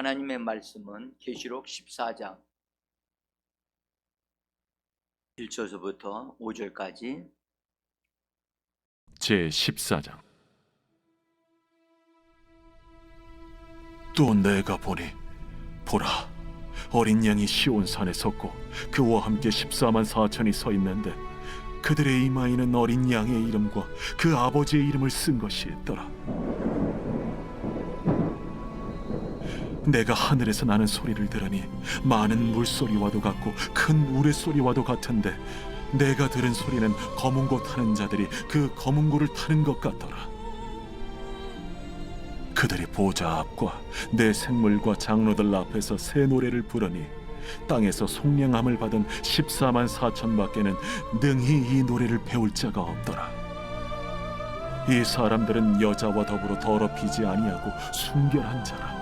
하나님의 말씀은 계시록 14장 1절서부터 5절까지 제14장. 또 내가 보니 보라, 어린 양이 시온산에 섰고 그와 함께 14만 4천이 서 있는데 그들의 이마에는 어린 양의 이름과 그 아버지의 이름을 쓴 것이 있더라. 내가 하늘에서 나는 소리를 들으니 많은 물소리와도 같고 큰 우레소리와도 같은데 내가 들은 소리는 검은 고 타는 자들이 그 검은 고를 타는 것 같더라. 그들이 보좌 앞과 내 생물과 장로들 앞에서 새 노래를 부르니 땅에서 속량함을 받은 14만 4천 밖에는 능히 이 노래를 배울 자가 없더라. 이 사람들은 여자와 더불어 더럽히지 아니하고 순결한 자라.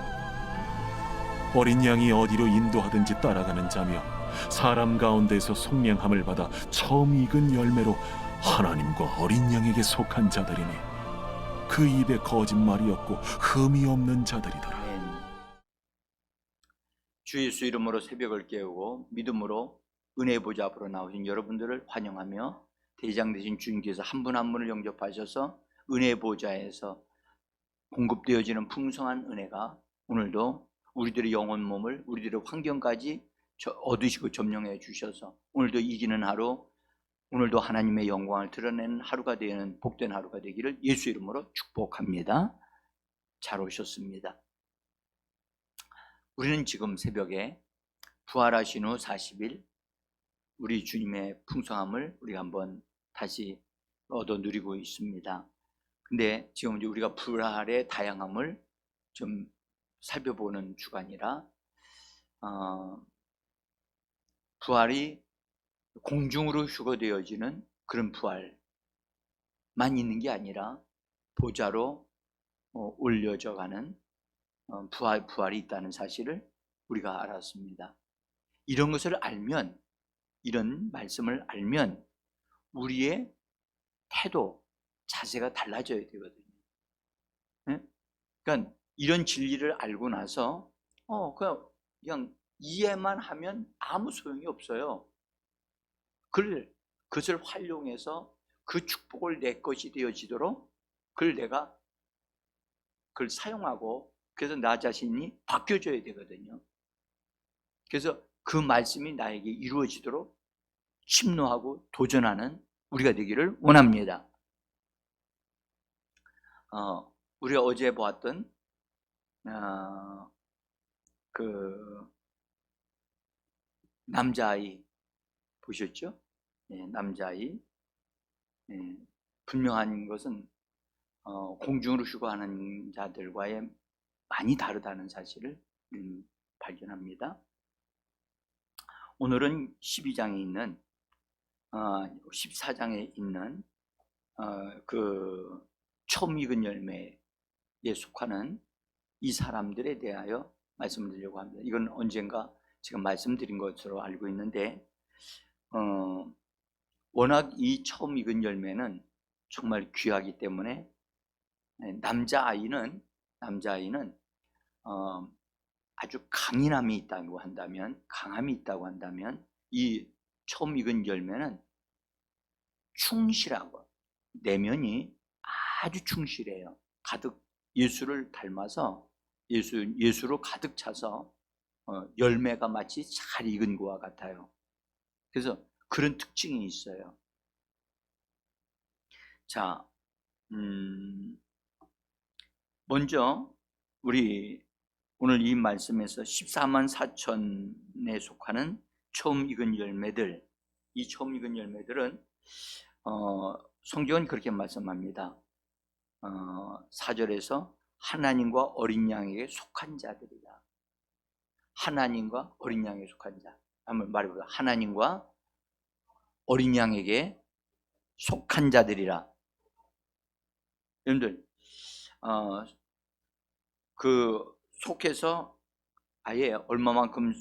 어린 양이 어디로 인도하든지 따라가는 자며 사람 가운데서 속량함을 받아 처음 익은 열매로 하나님과 어린 양에게 속한 자들이니 그 입에 거짓말이 없고 흠이 없는 자들이더라. 주 예수 이름으로 새벽을 깨우고 믿음으로 은혜 보좌 앞으로 나오신 여러분들을 환영하며 대장 되신 주님께서 한 분 한 분을 영접하셔서 은혜 보좌에서 공급되어지는 풍성한 은혜가 오늘도 우리들의 영혼 몸을 우리들의 환경까지 얻으시고 점령해 주셔서 오늘도 이기는 하루, 오늘도 하나님의 영광을 드러내는 하루가 되는 복된 하루가 되기를 예수 이름으로 축복합니다. 잘 오셨습니다. 우리는 지금 새벽에 부활하신 후 40일 우리 주님의 풍성함을 우리가 한번 다시 얻어 누리고 있습니다. 근데 지금 이제 우리가 부활의 다양함을 좀 살펴보는 주간이라 부활이 공중으로 휴거되어지는 그런 부활만 있는 게 아니라 보좌로 올려져 가는 부활이 있다는 사실을 우리가 알았습니다. 이런 것을 알면, 이런 말씀을 알면 우리의 태도, 자세가 달라져야 되거든요. 네? 그러니까 이런 진리를 알고 나서 그냥 이해만 하면 아무 소용이 없어요. 그것을 활용해서 그 축복을 내 것이 되어지도록 그걸 사용하고 그래서 나 자신이 바뀌어져야 되거든요. 그래서 그 말씀이 나에게 이루어지도록 침노하고 도전하는 우리가 되기를 원합니다. 우리가 어제 보았던 그 남자아이 보셨죠? 남자아이. 분명한 것은 공중으로 휴거하는 자들과의 많이 다르다는 사실을 발견합니다. 오늘은 12장에 있는 14장에 있는 그 처음 익은 열매에 속하는 이 사람들에 대하여 말씀을 드리려고 합니다. 이건 언젠가 제가 말씀드린 것으로 알고 있는데 워낙 이 처음 익은 열매는 정말 귀하기 때문에 남자아이는 아주 강인함이 있다고 한다면, 강함이 있다고 한다면 이 처음 익은 열매는 충실하고 내면이 아주 충실해요. 가득 예수를 닮아서 예수로 가득 차서 열매가 마치 잘 익은 것과 같아요. 그래서 그런 특징이 있어요. 자, 먼저 우리 오늘 이 말씀에서 14만 4천에 속하는 처음 익은 열매들, 이 처음 익은 열매들은 성경은 그렇게 말씀합니다. 4절에서 하나님과 어린 양에게 속한 자들이다. 하나님과 어린 양에게 속한 자. 한번 말해보자. 하나님과 어린 양에게 속한 자들이라. 여러분들, 그 속해서 아예 얼마만큼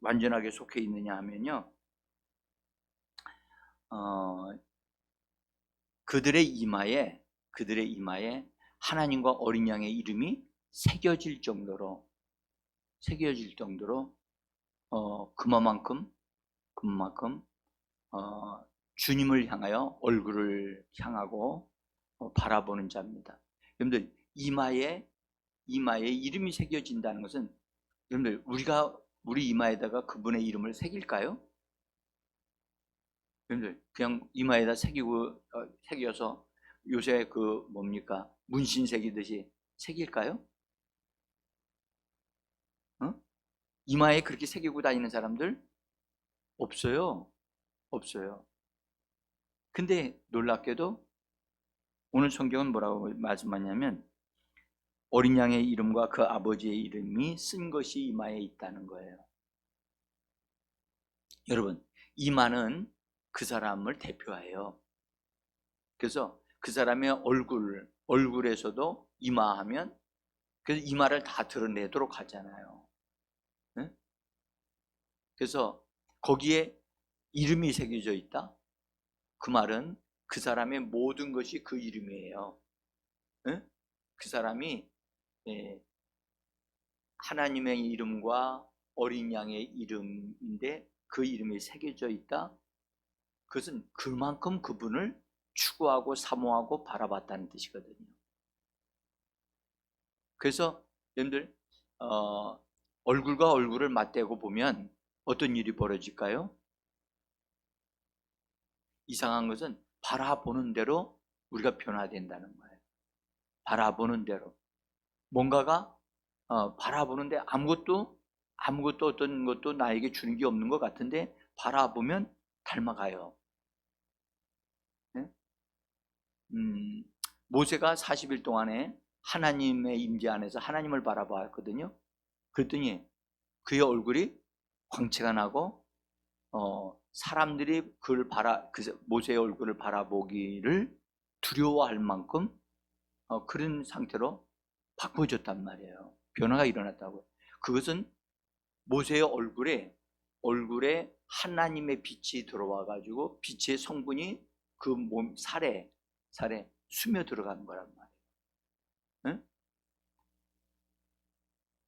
완전하게 속해 있느냐 하면요, 그들의 이마에 하나님과 어린 양의 이름이 새겨질 정도로 새겨질 정도로 그만큼 주님을 향하여 얼굴을 향하고 바라보는 자입니다. 여러분들 이마에 이름이 새겨진다는 것은, 여러분들 우리 이마에다가 그분의 이름을 새길까요? 여러분들 그냥 이마에다 새겨서 요새 그 뭡니까 문신 새기듯이 새길까요? 이마에 그렇게 새기고 다니는 사람들 없어요. 근데 놀랍게도 오늘 성경은 뭐라고 말씀하냐면 어린 양의 이름과 그 아버지의 이름이 쓴 것이 이마에 있다는 거예요. 여러분, 이마는 그 사람을 대표해요. 그래서 그 사람의 얼굴에서도 이마하면 그래서 이마를 다 드러내도록 하잖아요. 네? 그래서 거기에 이름이 새겨져 있다. 그 말은 그 사람의 모든 것이 그 이름이에요. 네? 그 사람이 하나님의 이름과 어린 양의 이름인데 그 이름이 새겨져 있다. 그것은 그만큼 그분을 추구하고 사모하고 바라봤다는 뜻이거든요. 그래서 여러분들 얼굴과 얼굴을 맞대고 보면 어떤 일이 벌어질까요? 이상한 것은 바라보는 대로 우리가 변화된다는 거예요. 바라보는 대로 뭔가가 바라보는데 아무것도 어떤 것도 나에게 주는 게 없는 것 같은데 바라보면 닮아가요. 네? 모세가 40일 동안에 하나님의 임재 안에서 하나님을 바라보았거든요. 그랬더니 그의 얼굴이 광채가 나고 사람들이 모세의 얼굴을 바라보기를 두려워할 만큼 그런 상태로 바꿔졌단 말이에요. 변화가 일어났다고요. 그것은 모세의 얼굴에 하나님의 빛이 들어와 가지고 빛의 성분이 그 몸 살에 스며 들어간 거란 말이에요. 응?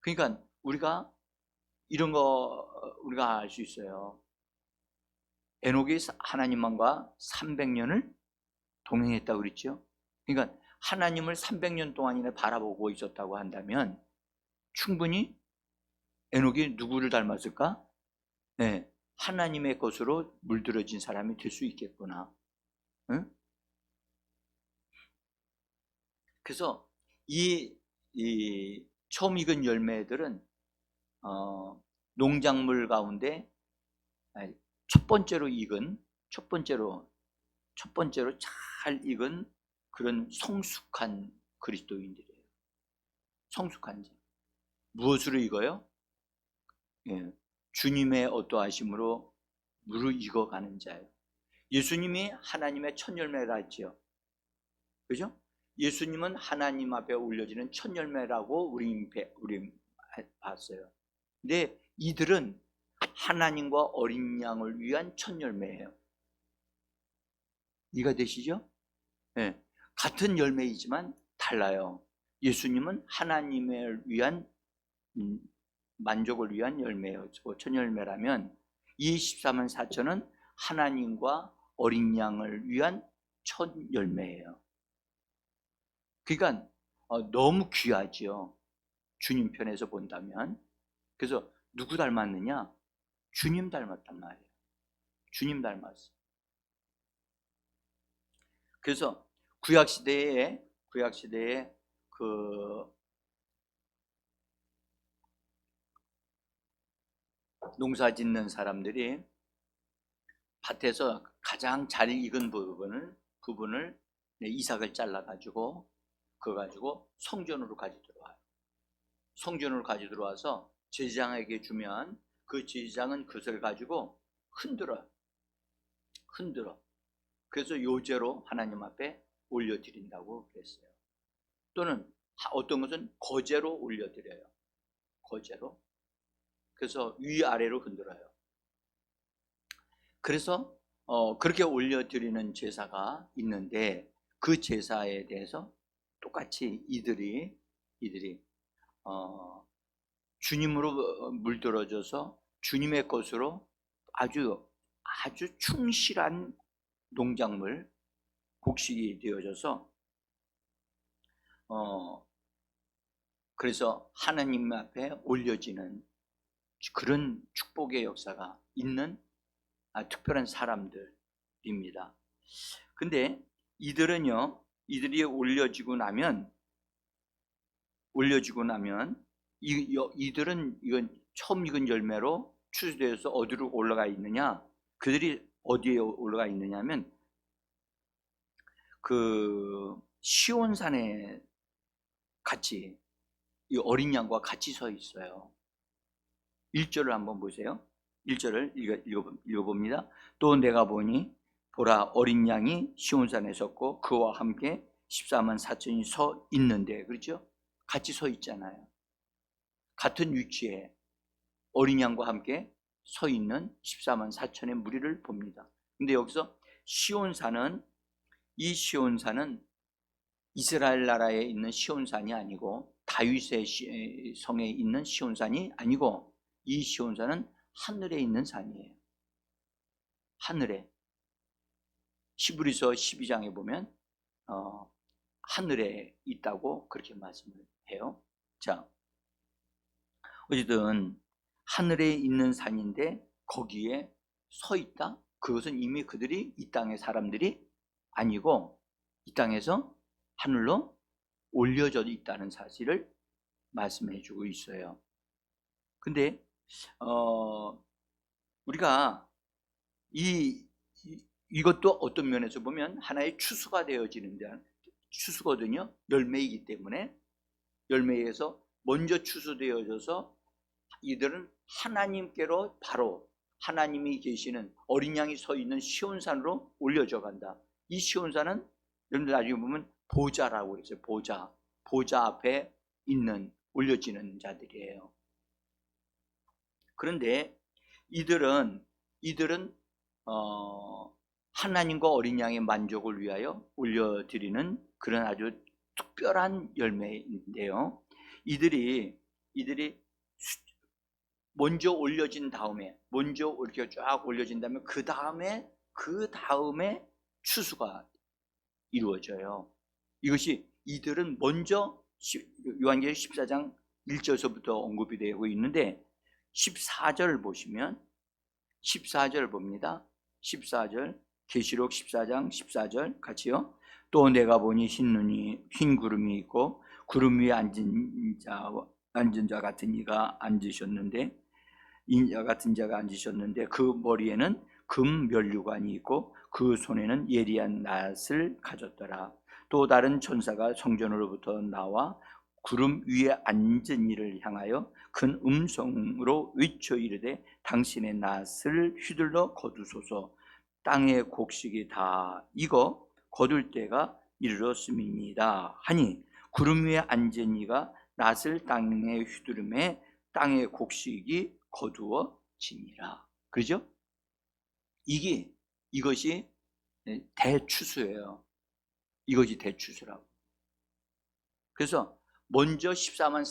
그러니까 우리가 이런 거 우리가 알 수 있어요. 에녹이 하나님과 300년을 동행했다고 그랬죠. 그러니까 하나님을 300년 동안이나 바라보고 있었다고 한다면 충분히 에녹이 누구를 닮았을까? 네, 하나님의 것으로 물들어진 사람이 될 수 있겠구나. 응? 그래서 이 처음 익은 열매들은 농작물 가운데 첫 번째로 잘 익은 그런 성숙한 그리스도인들이에요. 성숙한 자. 무엇으로 익어요? 예, 주님의 어떠하심으로 무르익어가는 자예요. 예수님이 하나님의 첫 열매라 했지요. 그죠? 예수님은 하나님 앞에 올려지는 첫 열매라고 우리 봤어요. 근데 이들은 하나님과 어린 양을 위한 첫 열매예요. 이해가 되시죠? 네. 같은 열매이지만 달라요. 예수님은 하나님을 위한 만족을 위한 열매예요. 첫 열매라면 이 14만 4천은 하나님과 어린 양을 위한 첫 열매예요. 그러니까 너무 귀하지요. 주님 편에서 본다면. 그래서 누구 닮았느냐? 주님 닮았단 말이에요. 주님 닮았어. 그래서 구약 시대에 그 농사 짓는 사람들이 밭에서 가장 잘 익은 부분을 이삭을 잘라 가지고 그거 가지고 성전으로 가지고 들어와요. 성전으로 가지고 들어와서 제사장에게 주면 그 제사장은 그것을 가지고 흔들어. 그래서 요제로 하나님 앞에 올려드린다고 그랬어요. 또는 어떤 것은 거제로 올려드려요. 거제로. 그래서 위아래로 흔들어요. 그래서 그렇게 올려드리는 제사가 있는데 그 제사에 대해서 똑같이 이들이 주님으로 물들어져서 주님의 것으로 아주 충실한 농작물, 곡식이 되어져서 그래서 하나님 앞에 올려지는 그런 축복의 역사가 있는 특별한 사람들입니다. 근데 이들이 올려지고 나면 이들은 이건 처음 익은 열매로 추수되어서 어디로 올라가 있느냐? 그들이 어디에 올라가 있느냐면 그 시온산에 같이 이 어린 양과 같이 서 있어요. 1절을 한번 보세요. 1절을 읽어봅니다. 또 내가 보니 보라 어린 양이 시온산에 섰고 그와 함께 14만 4천이 서 있는데, 그렇죠? 같이 서 있잖아요. 같은 위치에 어린 양과 함께 서 있는 14만 4천의 무리를 봅니다. 근데 여기서 이 시온산은 이스라엘 나라에 있는 시온산이 아니고 다윗의 성에 있는 시온산이 아니고 이 시온산은 하늘에 있는 산이에요. 하늘에. 히브리서 12장에 보면 하늘에 있다고 그렇게 말씀을 해요. 자, 어쨌든 하늘에 있는 산인데 거기에 서 있다? 그것은 이미 그들이 이 땅의 사람들이 아니고 이 땅에서 하늘로 올려져 있다는 사실을 말씀해 주고 있어요. 근데 우리가 이것도 어떤 면에서 보면 하나의 추수가 되어지는데, 추수거든요. 열매이기 때문에 열매에서 먼저 추수되어져서 이들은 하나님께로 바로 하나님이 계시는 어린 양이 서 있는 시온산으로 올려져 간다. 이 시온산은 여러분들 나중에 보면 보좌라고 그랬어요. 보좌 앞에 있는 올려지는 자들이에요. 그런데 이들은 하나님과 어린 양의 만족을 위하여 올려드리는 그런 아주 특별한 열매인데요. 이들이 먼저 올려진 다음에, 먼저 이렇게 쫙 올려진 다음에 그 다음에 추수가 이루어져요. 이것이 이들은 먼저 요한계시록 14장 1절서부터 언급이 되고 있는데 14절 보시면 14절 봅니다. 14절 계시록 14장 14절 같이요. 또 내가 보니 흰 구름이 있고 구름 위에 앉은 자 같은 이가 앉으셨는데 인자 같은 자가 앉으셨는데 그 머리에는 금 면류관이 있고 그 손에는 예리한 낫을 가졌더라. 또 다른 천사가 성전으로부터 나와 구름 위에 앉은 이를 향하여 큰 음성으로 외쳐 이르되 당신의 낫을 휘둘러 거두소서. 땅의 곡식이 다 익어 거둘 때가 이르렀음이니이다 하니 구름 위에 앉은 이가 낫을 땅에 휘두르매 땅의 곡식이 거두어지니라. 그죠? 이것이 대추수예요. 이것이 대추수라고. 그래서 먼저 14만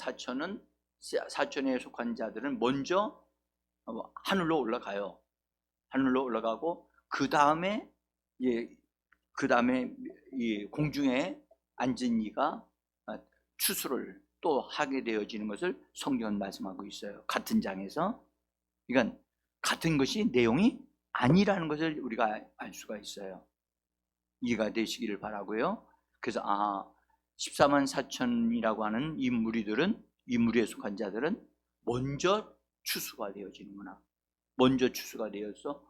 4천에 속한 자들은 먼저 하늘로 올라가요. 하늘로 올라가고 그 다음에 이 공중에 앉은 이가 추수를 또 하게 되어지는 것을 성경은 말씀하고 있어요. 같은 장에서. 그러니까 같은 것이 내용이 아니라는 것을 우리가 알 수가 있어요. 이해가 되시기를 바라고요. 그래서 14만 4천이라고 하는 이 무리에 속한 자들은 먼저 추수가 되어지는구나. 먼저 추수가 되어서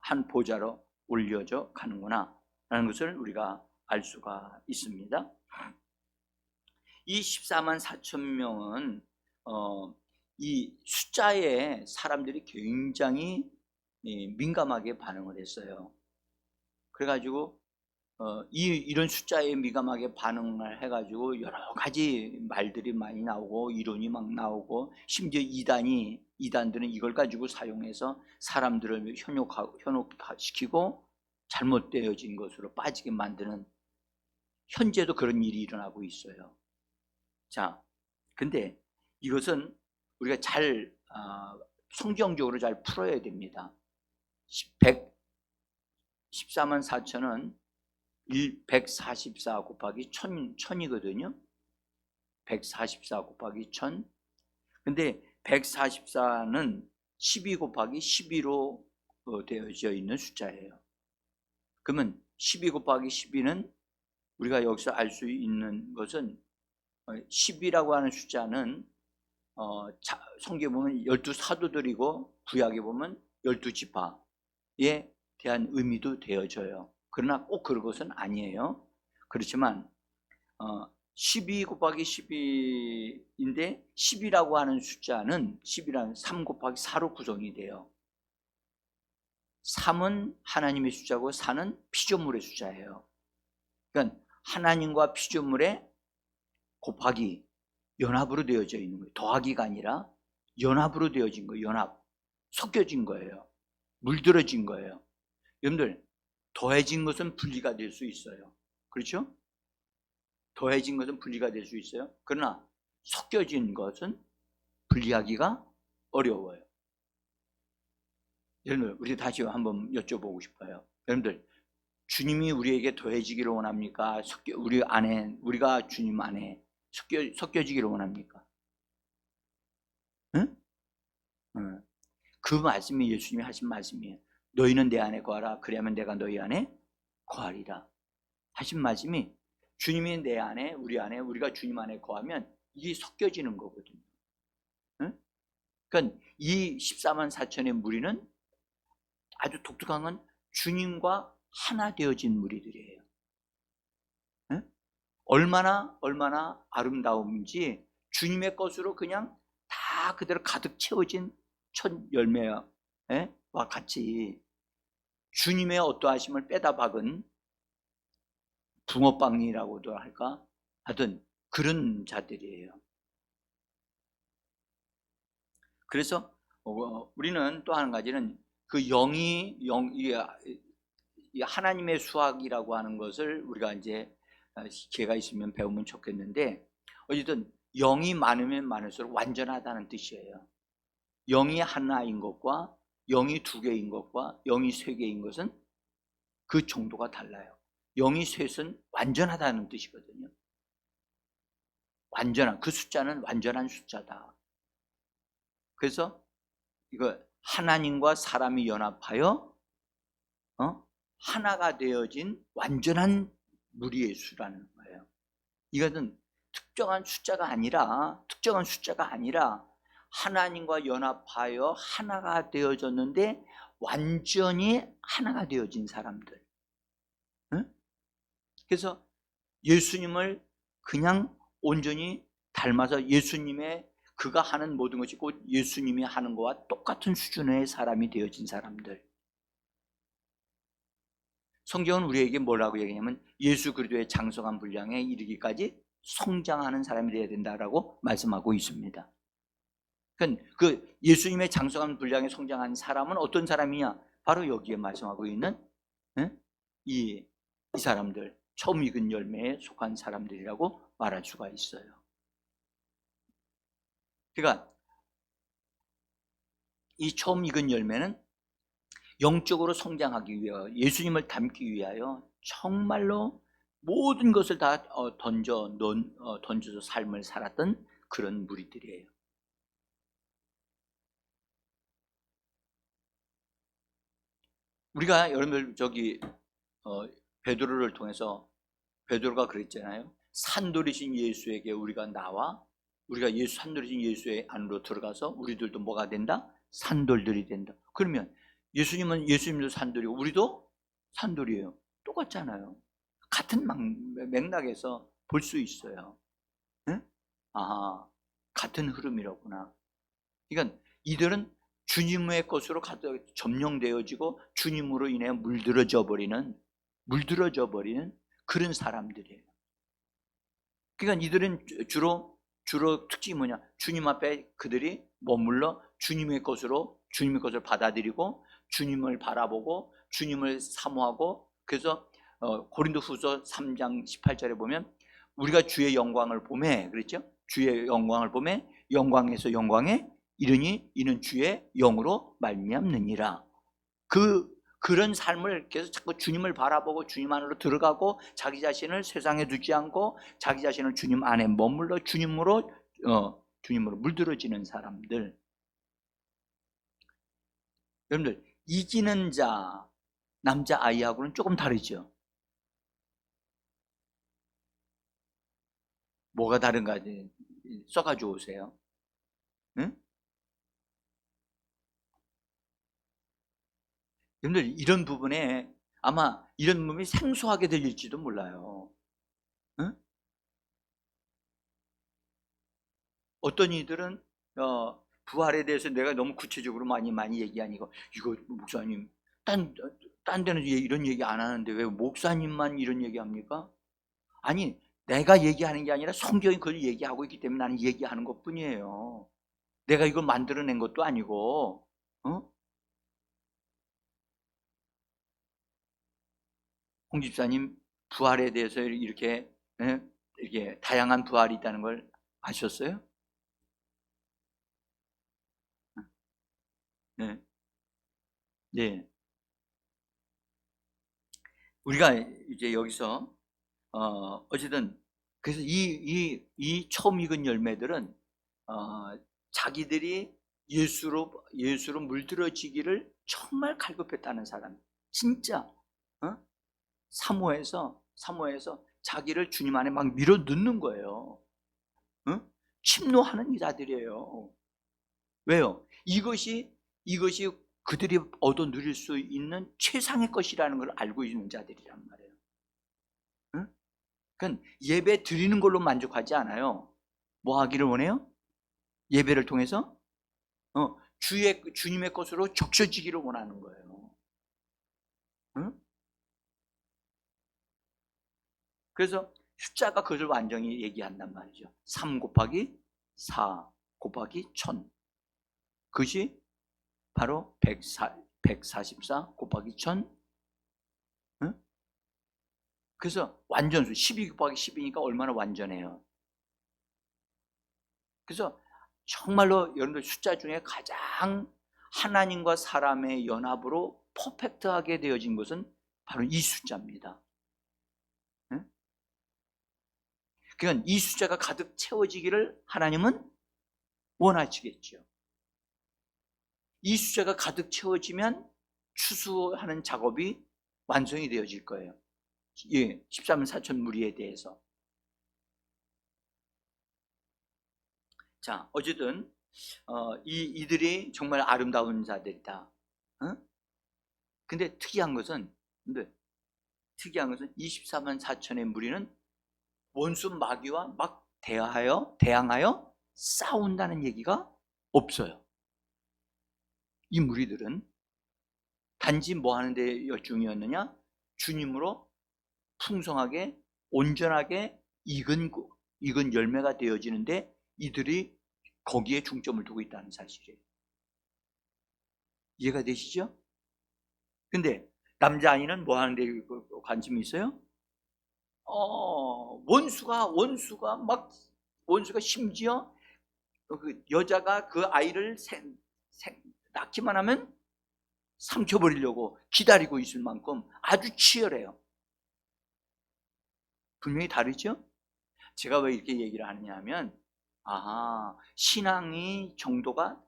한 보좌로 올려져 가는구나 라는 것을 우리가 알 수가 있습니다. 이 14만 4천 명은 이 숫자에 사람들이 굉장히 민감하게 반응을 했어요. 그래가지고 이런 숫자에 민감하게 반응을 해가지고 여러 가지 말들이 많이 나오고 이론이 막 나오고, 심지어 이단들은 이걸 가지고 사용해서 사람들을 현혹시키고 잘못되어진 것으로 빠지게 만드는, 현재도 그런 일이 일어나고 있어요. 자, 근데 이것은 우리가 잘 성경적으로 잘 풀어야 됩니다. 14만 4천은 144 곱하기 1000이거든요. 144 곱하기 1000. 근데 144는 12 곱하기 12로 되어져 있는 숫자예요. 그러면 12 곱하기 12는 우리가 여기서 알 수 있는 것은 10이라고 하는 숫자는 성경에 보면 12사도들이고 구약에 보면 12지파에 대한 의미도 되어져요. 그러나 꼭 그런 것은 아니에요. 그렇지만 12 곱하기 12인데 10이라고 하는 숫자는 10이라는 3 곱하기 4로 구성이 돼요. 3은 하나님의 숫자고 4는 피조물의 숫자예요. 그러니까 하나님과 피조물의 곱하기 연합으로 되어져 있는 거예요. 더하기가 아니라 연합으로 되어진 거예요. 연합, 섞여진 거예요. 물들어진 거예요. 여러분들, 더해진 것은 분리가 될 수 있어요. 그렇죠? 더해진 것은 분리가 될 수 있어요. 그러나 섞여진 것은 분리하기가 어려워요. 여러분들, 우리 다시 한번 여쭤보고 싶어요. 여러분들, 주님이 우리에게 더해지기를 원합니까? 우리가 주님 안에 섞여지기를 원합니까? 응? 응. 그 말씀이 예수님이 하신 말씀이에요. 너희는 내 안에 거하라. 그리하면 내가 너희 안에 거하리라. 하신 말씀이 주님이 내 안에, 우리 안에, 우리가 주님 안에 거하면 이게 섞여지는 거거든요. 응? 그러니까 이 14만 4천의 무리는 아주 독특한 건 주님과 하나 되어진 무리들이에요. 응? 얼마나 아름다운지 주님의 것으로 그냥 다 그대로 가득 채워진 첫 열매와 같이 주님의 어떠하심을 빼다 박은 붕어빵이라고도 할까? 하여튼 그런 자들이에요. 그래서 우리는 또 한 가지는 그 이 하나님의 수학이라고 하는 것을 우리가 이제 기회가 있으면 배우면 좋겠는데, 어쨌든 영이 많으면 많을수록 완전하다는 뜻이에요. 영이 하나인 것과 영이 두 개인 것과 영이 세 개인 것은 그 정도가 달라요. 영이 셋은 완전하다는 뜻이거든요. 완전한, 그 숫자는 완전한 숫자다. 그래서 이거 하나님과 사람이 연합하여 하나가 되어진 완전한 무리의 수라는 거예요. 이것은 특정한 숫자가 아니라 하나님과 연합하여 하나가 되어졌는데 완전히 하나가 되어진 사람들. 그래서 예수님을 그냥 온전히 닮아서 예수님의 그가 하는 모든 것이 곧 예수님이 하는 것과 똑같은 수준의 사람이 되어진 사람들. 성경은 우리에게 뭐라고 얘기하냐면 예수 그리스도의 장성한 분량에 이르기까지 성장하는 사람이 되어야 된다라고 말씀하고 있습니다. 그러니까 그 예수님의 장성한 분량에 성장한 사람은 어떤 사람이냐? 바로 여기에 말씀하고 있는 이 사람들, 처음 익은 열매에 속한 사람들이라고 말할 수가 있어요. 그러니까 이 처음 익은 열매는 영적으로 성장하기 위하여, 예수님을 닮기 위하여 정말로 모든 것을 다 던져서 삶을 살았던 그런 무리들이에요. 우리가 여러분들 베드로를 통해서 베드로가 그랬잖아요. 산돌이신 예수에게 우리가 나와 우리가 산돌이신 예수의 안으로 들어가서 우리들도 뭐가 된다? 산돌들이 된다. 그러면 예수님도 산돌이고 우리도 산돌이에요. 똑같잖아요. 같은 맥락에서 볼 수 있어요. 응? 같은 흐름이로구나. 그러니까 이들은 주님의 것으로 점령되어지고 주님으로 인해 물들어져 버리는 그런 사람들이에요. 그러니까 이들은 주로 특징이 뭐냐? 주님 앞에 그들이 머물러 주님의 것을 받아들이고 주님을 바라보고 주님을 사모하고, 그래서 고린도후서 3장 18절에 보면 우리가 주의 영광을 보매, 그랬죠? 주의 영광을 보매 영광에서 영광에 이르니 이는 주의 영으로 말미암느니라. 그런 삶을 계속 자꾸 주님을 바라보고 주님 안으로 들어가고 자기 자신을 세상에 두지 않고 자기 자신을 주님 안에 머물러 주님으로 물들어지는 사람들. 여러분들, 이기는 자 남자 아이하고는 조금 다르죠. 뭐가 다른가 써가지고 오세요. 응? 여러분들, 이런 부분에 아마 이런 부분이 생소하게 들릴지도 몰라요. 응? 어떤 이들은 부활에 대해서 내가 너무 구체적으로 많이 얘기하니까, 이거 목사님 딴 데는 이런 얘기 안 하는데 왜 목사님만 이런 얘기 합니까? 아니, 내가 얘기하는 게 아니라 성경이 그걸 얘기하고 있기 때문에 나는 얘기하는 것 뿐이에요. 내가 이걸 만들어낸 것도 아니고. 홍 집사님, 부활에 대해서 이렇게 다양한 부활이 있다는 걸 아셨어요? 네. 네. 우리가 이제 여기서 어쨌든 그래서 이 처음 익은 열매들은 자기들이 예수로 물들어지기를 정말 갈급했다는 사람, 진짜 사모해서 자기를 주님 안에 막 밀어 넣는 거예요. 침노하는 자들이에요. 왜요? 이것이 그들이 얻어 누릴 수 있는 최상의 것이라는 걸 알고 있는 자들이란 말이에요. 그러니까 예배 드리는 걸로 만족하지 않아요. 뭐 하기를 원해요? 예배를 통해서 주님의 것으로 적셔지기를 원하는 거예요. 그래서 숫자가 그것을 완전히 얘기한단 말이죠. 3 곱하기 4 곱하기 1000. 그것이 바로 144 곱하기 1000. 그래서 완전수 12 곱하기 10이니까 얼마나 완전해요. 그래서 정말로 여러분들 숫자 중에 가장 하나님과 사람의 연합으로 퍼펙트하게 되어진 것은 바로 이 숫자입니다. 그러니까 이 숫자가 가득 채워지기를 하나님은 원하시겠죠. 이 숫자가 가득 채워지면 추수하는 작업이 완성이 되어질 거예요. 13만 4천 무리에 대해서. 자, 어쨌든 이들이 정말 아름다운 자들이다. 근데 특이한 것은 24만 4천의 무리는 원수 마귀와 막 대항하여 싸운다는 얘기가 없어요. 이 무리들은 단지 뭐 하는 데 열중이었느냐? 주님으로 풍성하게 온전하게 익은 열매가 되어지는데 이들이 거기에 중점을 두고 있다는 사실이에요. 이해가 되시죠? 근데 남자아이는 뭐 하는 데 관심이 있어요? 원수가 심지어 그 여자가 그 아이를 낳기만 하면 삼켜버리려고 기다리고 있을 만큼 아주 치열해요. 분명히 다르죠? 제가 왜 이렇게 얘기를 하느냐 하면, 신앙이 정도가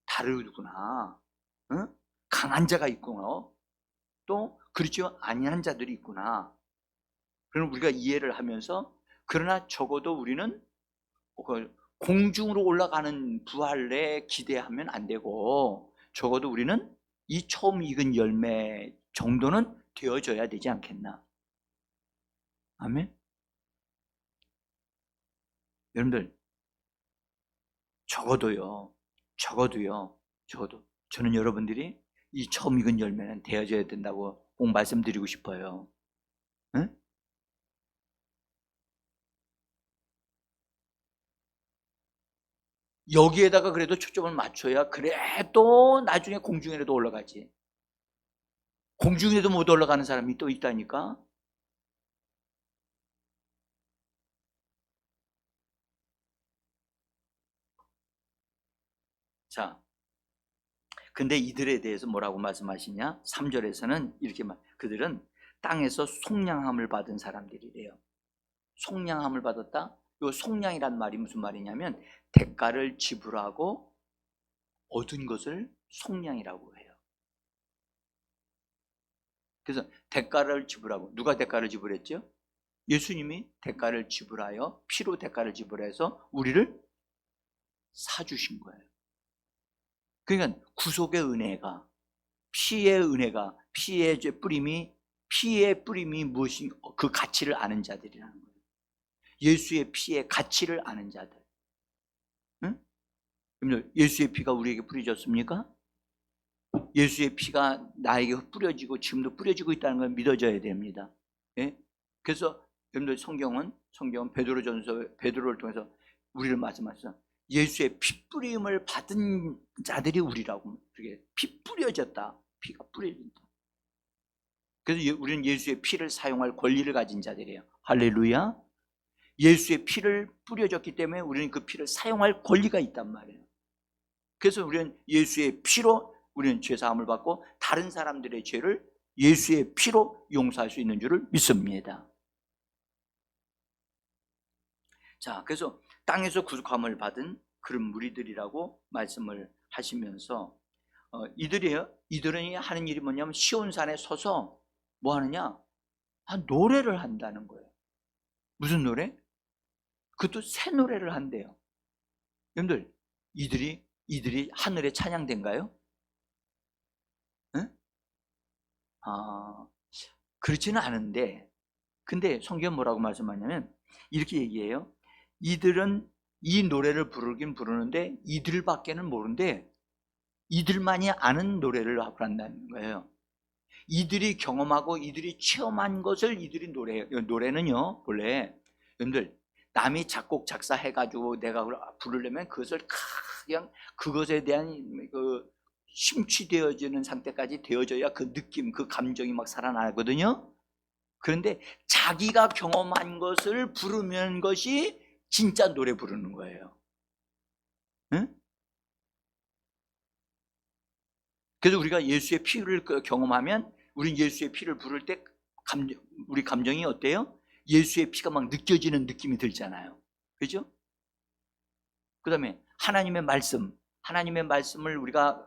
다르구나. 강한 자가 있구나. 또 그렇죠, 아니한 자들이 있구나. 그럼 우리가 이해를 하면서, 그러나 적어도 우리는 공중으로 올라가는 부활에 기대하면 안 되고, 적어도 우리는 이 처음 익은 열매 정도는 되어져야 되지 않겠나. 아멘. 여러분들, 적어도 저는 여러분들이 이 처음 익은 열매는 되어져야 된다고 꼭 말씀드리고 싶어요. 응? 여기에다가 그래도 초점을 맞춰야 그래도 나중에 공중에라도 올라가지. 공중에도 못 올라가는 사람이 또 있다니까. 자, 근데 이들에 대해서 뭐라고 말씀하시냐? 3절에서는 이렇게 그들은 땅에서 속량함을 받은 사람들이래요. 속량함을 받았다? 이 속량이란 말이 무슨 말이냐면 대가를 지불하고 얻은 것을 속량이라고 해요. 그래서 대가를 지불하고, 누가 대가를 지불했죠? 예수님이 대가를 지불하여, 피로 대가를 지불해서 우리를 사주신 거예요. 그러니까 구속의 은혜가, 피의 은혜가, 피의 뿌림이 무엇인, 그 가치를 아는 자들이라는 거예요. 예수의 피의 가치를 아는 자들. 응? 예수의 피가 우리에게 뿌려졌습니까? 예수의 피가 나에게 뿌려지고 지금도 뿌려지고 있다는 걸 믿어져야 됩니다. 예? 그래서 여러분들 성경은 베드로를 통해서 우리를 말씀하셔서 예수의 피 뿌림을 받은 자들이 우리라고. 그게 피 뿌려졌다. 피가 뿌려진다. 그래서 우리는 예수의 피를 사용할 권리를 가진 자들이에요. 할렐루야. 예수의 피를 뿌려졌기 때문에 우리는 그 피를 사용할 권리가 있단 말이에요. 그래서 우리는 예수의 피로 우리는 죄사함을 받고 다른 사람들의 죄를 예수의 피로 용서할 수 있는 줄을 믿습니다. 자, 그래서 땅에서 구속함을 받은 그런 무리들이라고 말씀을 하시면서 이들은 하는 일이 뭐냐면 시온산에 서서 뭐 하느냐? 노래를 한다는 거예요. 무슨 노래? 그것도 새 노래를 한대요. 여러분들, 이들이 하늘에 찬양된가요? 응? 그렇지는 않은데, 근데 성경 뭐라고 말씀하냐면 이렇게 얘기해요. 이들은 이 노래를 부르긴 부르는데 이들밖에는 모르는데 이들만이 아는 노래를 한다는 거예요. 이들이 경험하고 이들이 체험한 것을 이들이 노래는요, 원래 여러분들 남이 작곡 작사해가지고 내가 부르려면 그것을 그냥 그것에 대한 그 심취되어지는 상태까지 되어져야 그 느낌, 그 감정이 막 살아나거든요. 그런데 자기가 경험한 것을 부르는 것이 진짜 노래 부르는 거예요. 응? 그래서 우리가 예수의 피를 경험하면 우린 예수의 피를 부를 때 우리 감정이 어때요? 예수의 피가 막 느껴지는 느낌이 들잖아요. 그죠? 그 다음에 하나님의 말씀을 우리가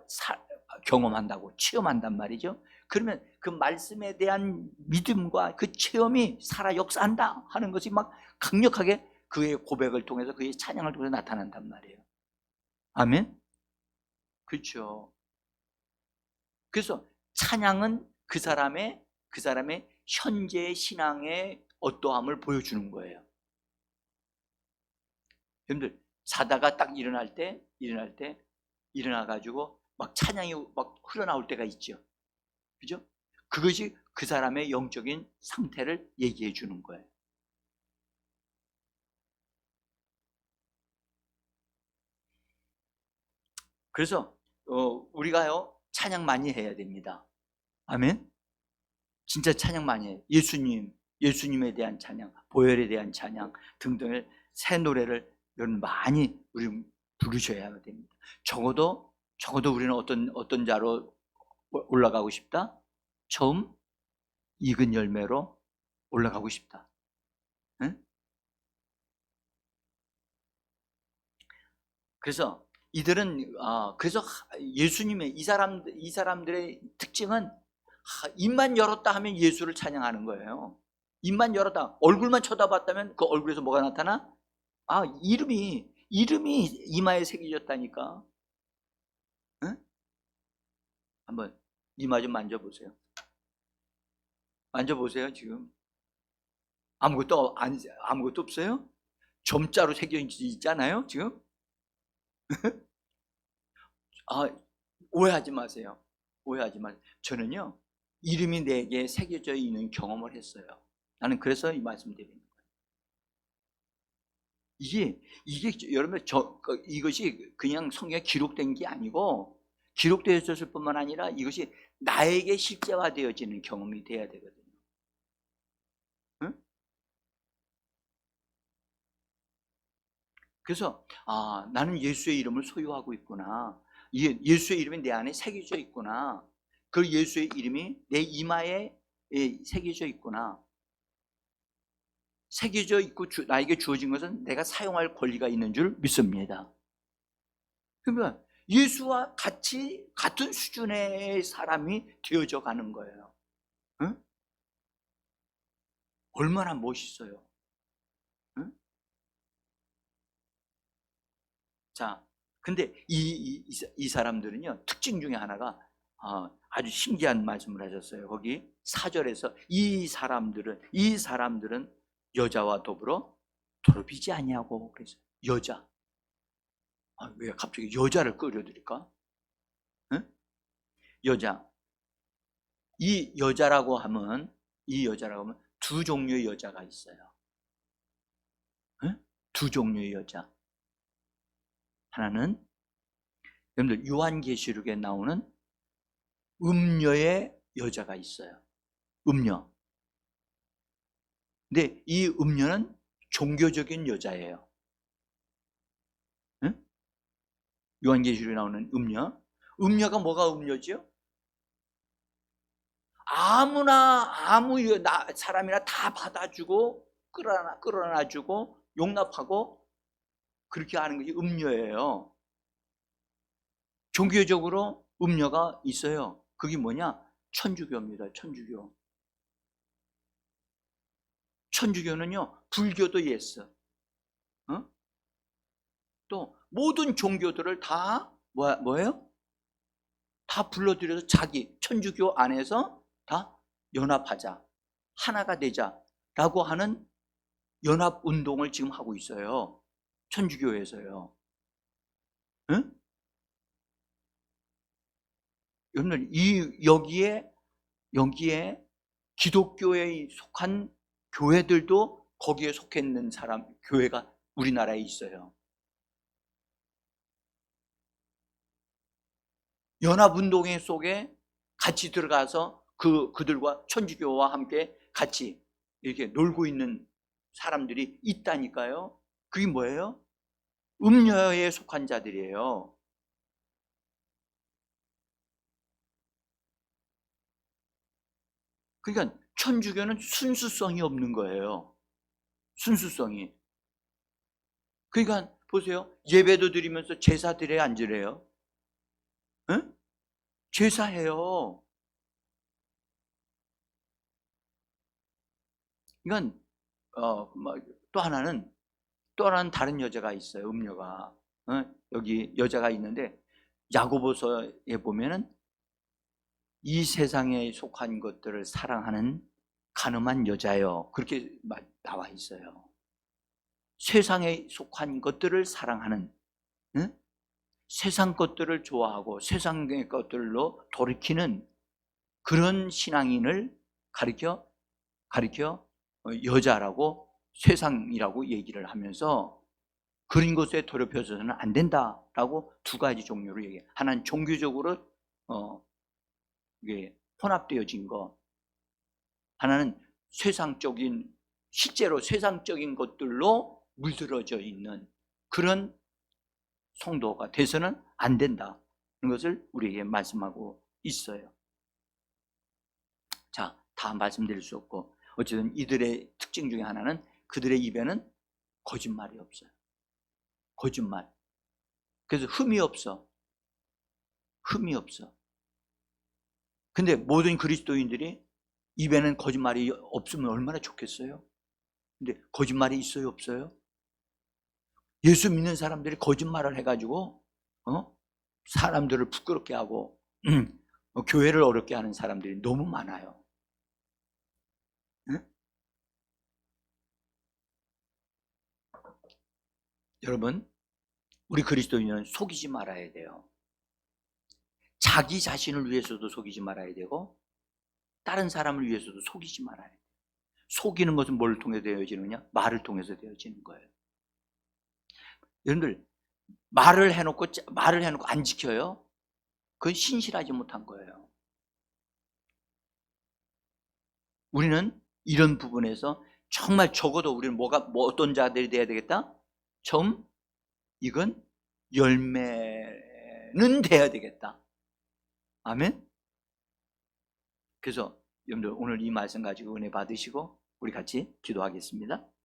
경험한다고, 체험한단 말이죠. 그러면 그 말씀에 대한 믿음과 그 체험이 살아 역사한다 하는 것이 막 강력하게 그의 고백을 통해서, 그의 찬양을 통해서 나타난단 말이에요. 아멘? 그렇죠. 그래서 찬양은 그 사람의 현재 신앙의 어떠함을 보여주는 거예요. 여러분들 자다가 딱 일어나가지고 막 찬양이 막 흘러나올 때가 있죠. 그죠? 그것이 그 사람의 영적인 상태를 얘기해 주는 거예요. 그래서 우리가요 찬양 많이 해야 됩니다. 아멘. 진짜 찬양 많이 해요. 예수님에 대한 찬양, 보혈에 대한 찬양 등등을, 새 노래를 여러분 많이 우리 부르셔야 됩니다. 적어도 우리는 어떤 자로 올라가고 싶다? 처음 익은 열매로 올라가고 싶다. 응? 그래서 이들은 그래서 예수님의 이 사람들의 특징은 입만 열었다 하면 예수를 찬양하는 거예요. 입만 열었다, 얼굴만 쳐다봤다면 그 얼굴에서 뭐가 나타나? 이름이 이마에 새겨졌다니까. 응? 한번 이마 좀 만져보세요. 만져보세요. 지금 아무것도 없어요? 점자로 새겨 있잖아요. 지금 오해하지 마세요. 저는요 이름이 내게 새겨져 있는 경험을 했어요. 나는 그래서 이 말씀 드리는 거예요. 이게 여러분 이것이 그냥 성경에 기록된 게 아니고, 기록되었을 뿐만 아니라 이것이 나에게 실제화되어지는 경험이 돼야 되거든요. 응? 그래서 나는 예수의 이름을 소유하고 있구나. 예수의 이름이 내 안에 새겨져 있구나. 그 예수의 이름이 내 이마에 새겨져 있구나. 새겨져 있고 나에게 주어진 것은 내가 사용할 권리가 있는 줄 믿습니다. 그러면 예수와 같은 수준의 사람이 되어져 가는 거예요. 응? 얼마나 멋있어요. 응? 자, 근데 이 사람들은요, 특징 중에 하나가 아주 신기한 말씀을 하셨어요. 거기 4절에서 이 사람들은 여자와 더불어 더럽히지 아니하고 그랬어요. 여자. 왜 갑자기 여자를 끌어들일까? 응? 여자. 이 여자라고 하면 두 종류의 여자가 있어요. 응? 두 종류의 여자. 하나는 여러분들 요한계시록에 나오는 음녀의 여자가 있어요. 음녀. 근데 이 음녀는 종교적인 여자예요. 응? 요한계시록에 나오는 음녀. 음녀가 뭐가 음녀죠? 아무 사람이나 다 받아주고 끌어놔주고 용납하고 그렇게 하는 것이 음녀예요. 종교적으로 음녀가 있어요. 그게 뭐냐? 천주교입니다. 천주교. 천주교는요, 불교도 예스. 또 모든 종교들을 다 뭐예요? 다 불러들여서 자기 천주교 안에서 다 연합하자, 하나가 되자라고 하는 연합 운동을 지금 하고 있어요. 천주교에서요. 응? 여러분, 여기에 기독교에 속한 교회들도 거기에 속해 있는 교회가 우리나라에 있어요. 연합운동회 속에 같이 들어가서 그들과 천주교와 함께 같이 이렇게 놀고 있는 사람들이 있다니까요. 그게 뭐예요? 음녀에 속한 자들이에요. 그러니까 천주교는 순수성이 없는 거예요. 순수성이. 그러니까 보세요. 예배도 드리면서 제사 드려야 안 드려요? 응? 제사해요. 그러니까 또 하나는 다른 여자가 있어요. 음녀가. 여기 여자가 있는데 야고보서에 보면은 이 세상에 속한 것들을 사랑하는 간음한 여자요. 그렇게 나와 있어요. 세상에 속한 것들을 사랑하는, 응? 세상 것들을 좋아하고 세상의 것들로 돌이키는 그런 신앙인을 가리켜 여자라고 세상이라고 얘기를 하면서 그런 것에 더럽혀서는 안 된다라고 두 가지 종류로 얘기해요. 하나는 종교적으로 이게 혼합되어진 거, 하나는 실제로 세상적인 것들로 물들어져 있는 그런 성도가 돼서는 안 된다는 것을 우리에게 말씀하고 있어요. 자, 다 말씀드릴 수 없고 어쨌든 이들의 특징 중에 하나는 그들의 입에는 거짓말이 없어요. 거짓말. 그래서 흠이 없어. 근데 모든 그리스도인들이 입에는 거짓말이 없으면 얼마나 좋겠어요? 근데 거짓말이 있어요, 없어요? 예수 믿는 사람들이 거짓말을 해가지고 사람들을 부끄럽게 하고 교회를 어렵게 하는 사람들이 너무 많아요. 응? 여러분, 우리 그리스도인은 속이지 말아야 돼요. 자기 자신을 위해서도 속이지 말아야 되고 다른 사람을 위해서도 속이지 말아야 돼요. 속이는 것은 뭘 통해 되어지느냐? 말을 통해서 되어지는 거예요. 여러분들, 말을 해놓고 안 지켜요? 그건 신실하지 못한 거예요. 우리는 이런 부분에서 정말 적어도 우리는 어떤 자들이 돼야 되겠다? 이건 열매를 는 돼야 되겠다. 아멘. 그래서 여러분들 오늘 이 말씀 가지고 은혜 받으시고 우리 같이 기도하겠습니다.